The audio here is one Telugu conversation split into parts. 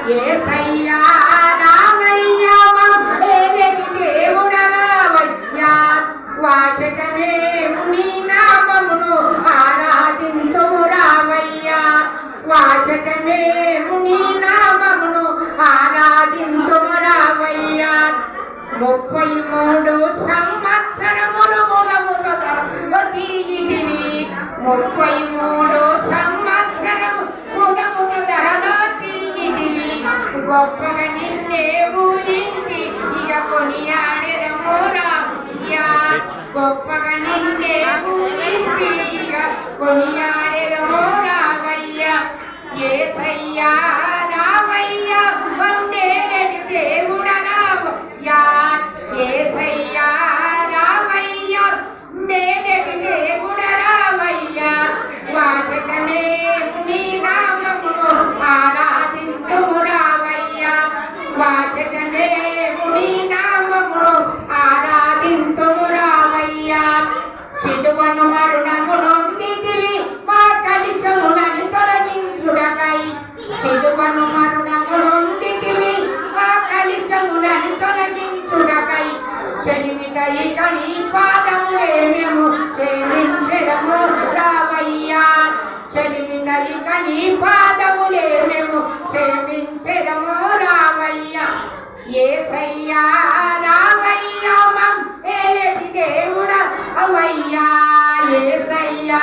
యేసయ్యా రావయ్యా మమ్మేలటి దేవుడ రావయ్యా వాచకమే నీ నామమును ఆరాధింతుము రావయ్యా వాచకమే నీ నామమును ఆరాధింతుము రావయ్యా 33 సంవత్సరములు ముదముదర తిరిగితివి 33 సంవత్సరము ముదముదరలో తిరిగితివి గొప్పగా నిన్నే ఊరించి ఇక కొనియాడెదము రావయ్యా గొప్పగా నిన్నే ఊరించి ఇక కొనియాడెదము రావయ్యా యేసయ్యా రావయ్యా మమ్మేలటి దేవుడ రావయ్యా యేసయ్యా రావయ్యా మేలటి దేవుడ రావయ్యా వాచకమే నీ నామమును ఆరాధింతుము రావయ్యా వాచకమే నీ నామమును ఆరాధింతుము రావయ్యా సిలువను మరణము నొందితివి మా కలిశములను తొలగించుటకై సిలువను మరణము నొందితివి మా కలిశములను తొలగించుటకై చెలిమిదయి కని పాదములే మేము క్షమించెదము రావయ్యా చెలిమిదయి కని పాదములే మేము క్షమించెదము రావయ్యా యేసయ్యా రావయ్యా మమ్మేలటి దేవుడ అవయ్యా యేసయ్యా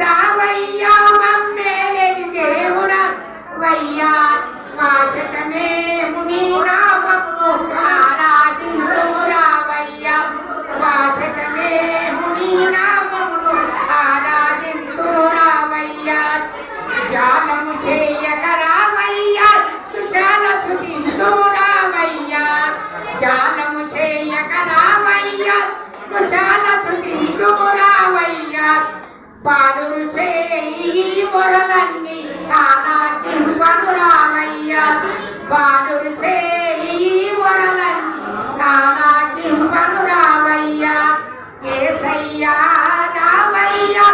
రావయ్యా మమ్మేలటి దేవుడ వయ్యా వాచకమే నీ నామమును ఆరాధింతుము రావయ్యా వాచకమే నీ నామమును ఆరాధింతుము రావయ్యా జాలము చేయక రావయ్యా చాలా స్తుతింతుము రావయ్యా జాలము చేయక రావయ్యా చాలా స్తుతింతుము రావయ్యా పాదురు చేయి మొరలన్నీ ఆరాధింపను రావయ్యా పాదురు చేయి మొరలన్నీ ఆరాధింపను రావయ్యా యేసయ్యా రావయ్యా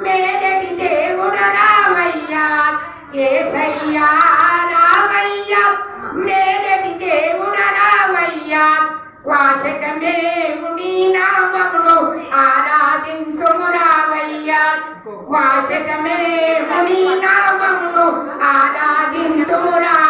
మేలటి దేవుడ రావయ్యా యేసయ్యా రావయ్యా మేలటి దేవుడ రావయ్యా వాచకమే నీ నామమును ఆరాధింతుము రావయ్యా వాచకమే నీ నామమును ఆరాధింతుము రావయ్యా